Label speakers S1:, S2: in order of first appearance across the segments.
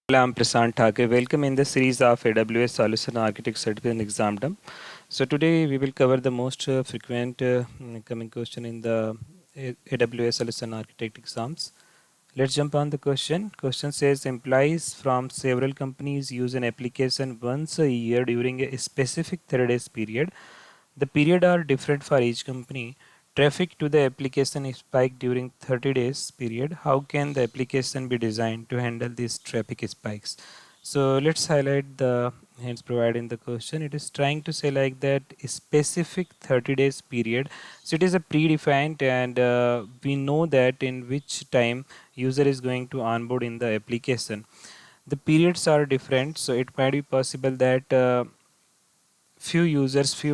S1: Hello, I'm Prasant Thakur. Welcome in the series of AWS Solution Architect Certificate Exam. So today we will cover the most frequent coming question in the AWS Solution Architect exams. Let's jump on the question. Question says employees from several companies use an application once a year during a specific 30 days period. The period are different for each company. Traffic to the application is spiked during 30 days period. How can the application be designed to handle these traffic spikes? So let's highlight the hints provided in the question. It is trying to say like that specific 30 days period. So it is a predefined and we know that in which time user is going to onboard in the application. The periods are different, so it might be possible that few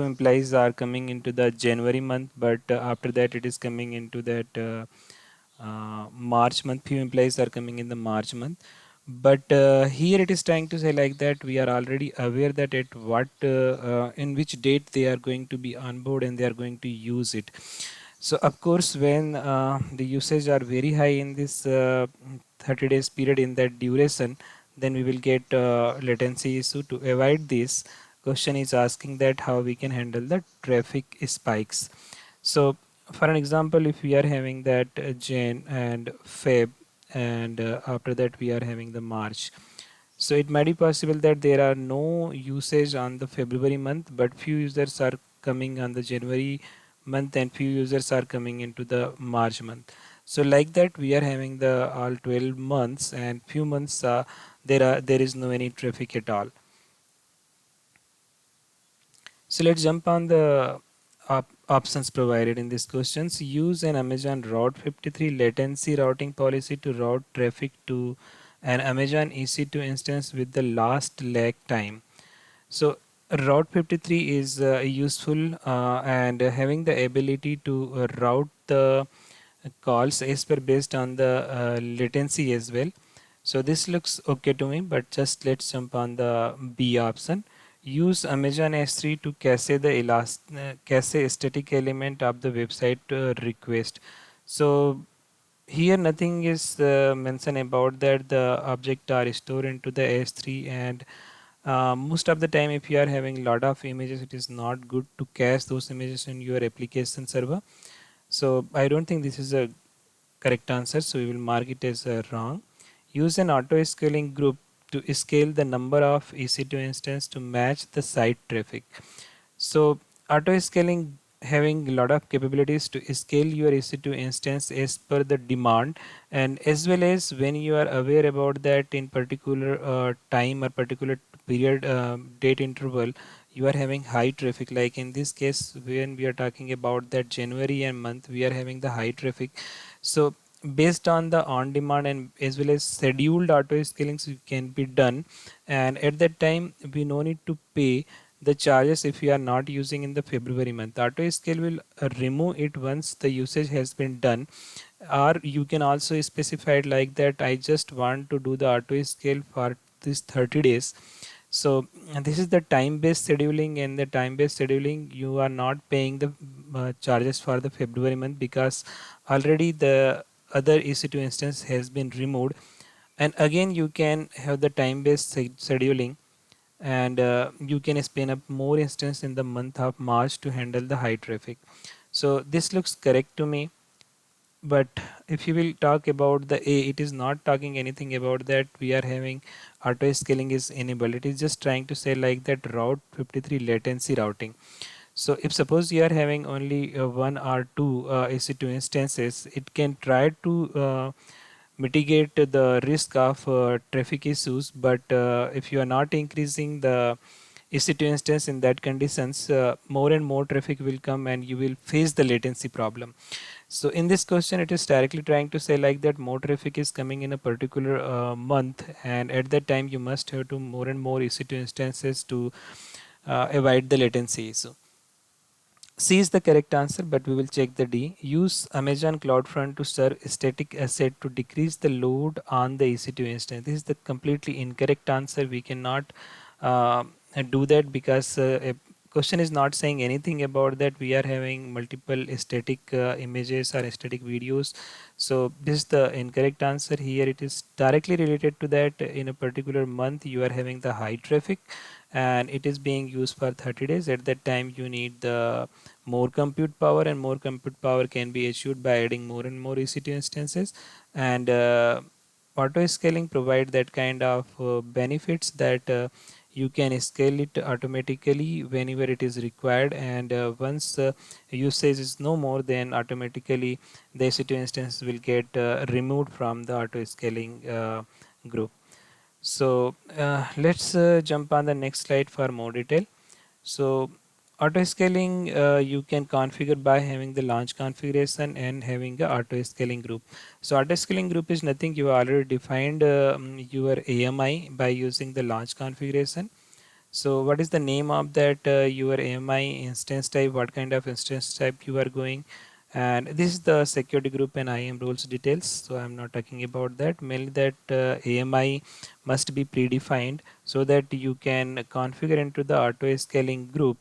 S1: employees are coming into the January month, but after that it is coming into that March month. Few employees are coming in the March month, but here it is trying to say like that we are already aware that at what in which date they are going to be on board and they are going to use it. So of course when the usage are very high in this 30 days period in that duration, then we will get latency issue. To avoid this, question is asking that how we can handle the traffic spikes. So for an example, if we are having that Jan and Feb, and after that we are having the March, so it might be possible that there are no usage on the February month, but few users are coming on the January month and few users are coming into the March month. So like that we are having the all 12 months, and few months there is no any traffic at all. So let's jump on the options provided in these questions. Use an Amazon Route 53 latency routing policy to route traffic to an Amazon EC2 instance with the last lag time. So Route 53 is useful and having the ability to route the calls as per based on the latency as well. So this looks okay to me, but just let's jump on the B option. Use Amazon S3 to cache static element of the website request. So here nothing is mentioned about that the object are stored into the S3, and most of the time if you are having a lot of images, it is not good to cache those images in your application server. So I don't think this is a correct answer, so we will mark it as wrong. Use an auto scaling group to scale the number of EC2 instance to match the site traffic. So auto scaling having a lot of capabilities to scale your EC2 instance as per the demand, and as well as when you are aware about that in particular time or particular period date interval you are having high traffic, like in this case when we are talking about that January and month we are having the high traffic. So based on the on demand and as well as scheduled auto scaling can be done, and at that time we no need to pay the charges if you are not using in the February month. Auto scale will remove it once the usage has been done, or you can also specify it like that I just want to do the auto scale for this 30 days. So and this is the time based scheduling. And the time based scheduling you are not paying the charges for the February month because already the other EC2 instance has been removed, and again you can have the time based scheduling, and you can spin up more instance in the month of March to handle the high traffic. So this looks correct to me. But if you will talk about the A, it is not talking anything about that we are having auto scaling is enabled. It is just trying to say like that Route 53 latency routing. So if suppose you are having only one or two EC2 instances, it can try to mitigate the risk of traffic issues. But if you are not increasing the EC2 instance in that conditions, more and more traffic will come and you will face the latency problem. So in this question, it is directly trying to say like that more traffic is coming in a particular month, and at that time you must have to more and more EC2 instances to avoid the latency issue. C is the correct answer, but we will check the D. Use Amazon CloudFront to serve static asset to decrease the load on the EC2 instance. This is the completely incorrect answer. We cannot uh, do that because question is not saying anything about that we are having multiple static images or static videos. So this is the incorrect answer here. It is directly related to that in a particular month you are having the high traffic and it is being used for 30 days. At that time you need the more compute power, and more compute power can be achieved by adding more and more EC2 instances. And auto scaling provide that kind of benefits that you can scale it automatically whenever it is required, and once usage is no more, then automatically the EC2 instance will get removed from the auto scaling group. So let's jump on the next slide for more detail. So auto scaling you can configure by having the launch configuration and having a auto scaling group. So auto scaling group is nothing, you already defined your AMI by using the launch configuration. So what is the name of that your AMI instance type, what kind of instance type you are going, and this is the security group and IAM rules details. So I'm not talking about that. Mainly that AMI must be predefined so that you can configure into the auto scaling group,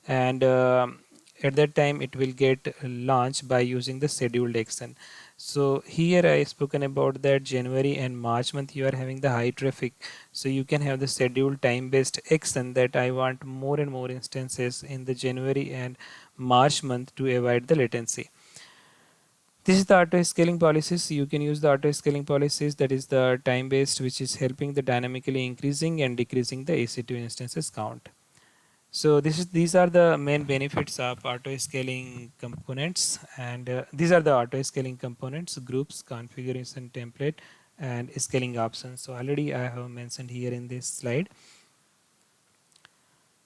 S1: and at that time it will get launched by using the scheduled action. So here I spoken about that January and March month you are having the high traffic, so you can have the scheduled time based action that I want more and more instances in the January and March month to avoid the latency. This is the auto scaling policies. You can use the auto scaling policies, that is the time based, which is helping the dynamically increasing and decreasing the EC2 instances count. So these are the main benefits of auto scaling components, and these are the auto scaling components: groups, configuration template, and scaling options. So already I have mentioned here in this slide.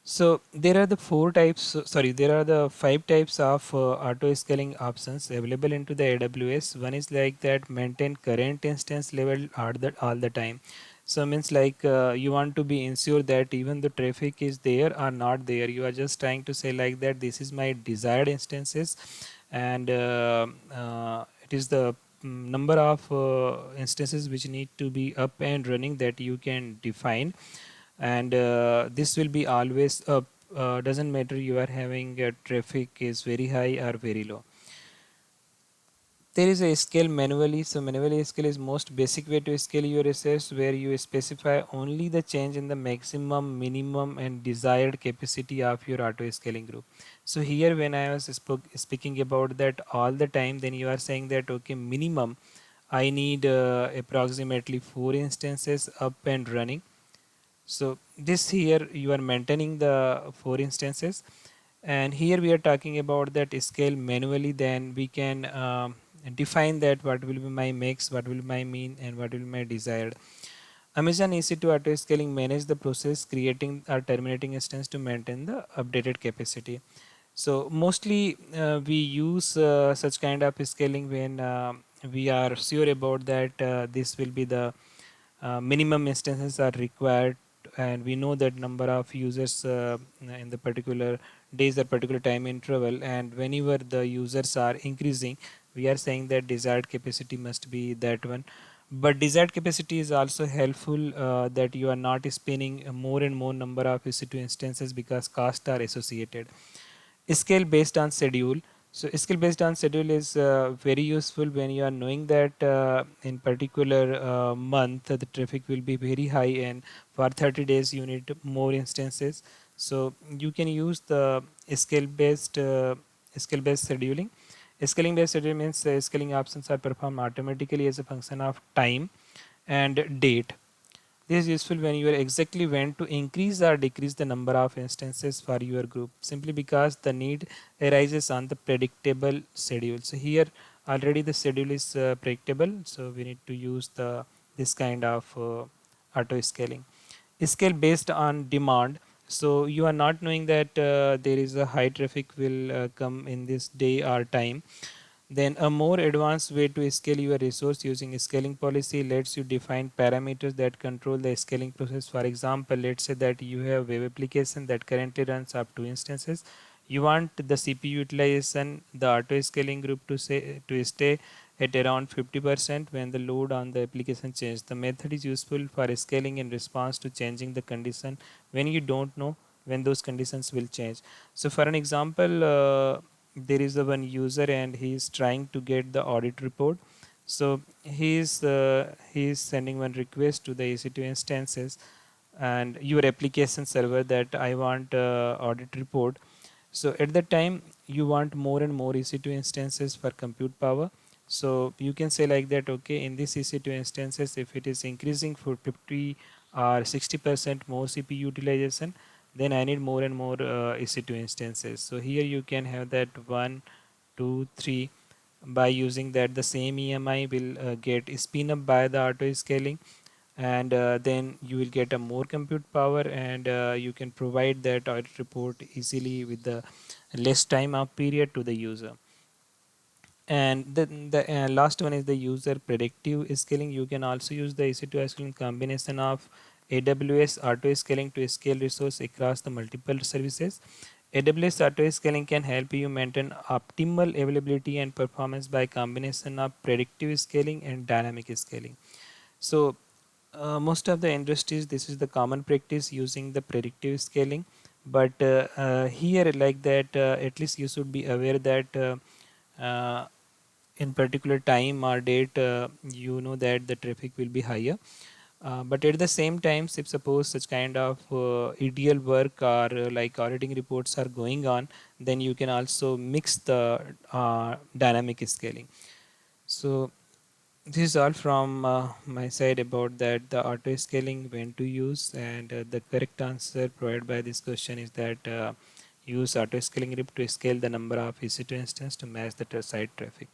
S1: So there are the four types, sorry, there are the five types of auto scaling options available into the AWS. One is like that maintain current instance level all the time. So means like you want to be ensure that even the traffic is there or not there, you are just trying to say like that this is my desired instances, and it is the number of instances which need to be up and running that you can define, and this will be always up, doesn't matter you are having traffic is very high or very low. There is a scale manually. So manually scale is most basic way to scale your assets, where you specify only the change in the maximum, minimum, and desired capacity of your auto scaling group. So here when I was speaking about that all the time, then you are saying that okay, minimum I need approximately 4 instances up and running. So this here you are maintaining the 4 instances, and here we are talking about that scale manually. Then we can define that what will be my max, what will be my mean, and what will be my desired. Amazon EC2 auto scaling manage the process creating or terminating instance to maintain the updated capacity. So mostly we use such kind of scaling when we are sure about that this will be the minimum instances are required, and we know that number of users in the particular days or particular time interval, and whenever the users are increasing, we are saying that desired capacity must be that one. But desired capacity is also helpful that you are not spinning more and more number of EC2 instances because costs are associated. Scale based on schedule. So scale based on schedule is very useful when you are knowing that in particular month the traffic will be very high, and for 30 days you need more instances. So you can use the scale based scheduling. Scaling based schedule means scaling options are performed automatically as a function of time and date. This is useful when you are exactly when to increase or decrease the number of instances for your group, simply because the need arises on the predictable schedule. So here already the schedule is predictable, so we need to use the this kind of auto scaling. Scale based on demand. So you are not knowing that there is a high traffic will come in this day or time, then a more advanced way to scale your resource using scaling policy lets you define parameters that control the scaling process. For example, let's say that you have web application that currently runs up to instances. You want the CPU utilization, the auto scaling group to stay at around 50% when the load on the application changes. The method is useful for scaling in response to changing the condition when you don't know when those conditions will change. So for an example, there is a one user and he is trying to get the audit report. So he is sending one request to the EC2 instances and your application server that I want audit report. So at that time you want more and more EC2 instances for compute power. So you can say like that, okay, in this EC2 instances, if it is increasing for 50 or 60% more CPU utilization, then I need more and more EC2 instances. So here you can have that 1, 2, 3. By using that, the same EMI will get spin up by the auto scaling, and then you will get a more compute power, and you can provide that audit report easily with the less time up period to the user. And the last one is the user predictive scaling. You can also use the EC2 scaling combination of AWS auto scaling to scale resource across the multiple services. AWS auto scaling can help you maintain optimal availability and performance by combination of predictive scaling and dynamic scaling. So most of the industries, this is the common practice using the predictive scaling. But here, like that, at least you should be aware that in particular time or date, you know that the traffic will be higher. But at the same time, if suppose such kind of ETL work or like auditing reports are going on, then you can also mix the dynamic scaling. So this is all from my side about that the auto scaling when to use, and the correct answer provided by this question is that use auto scaling grip to scale the number of EC2 instance to match the site traffic.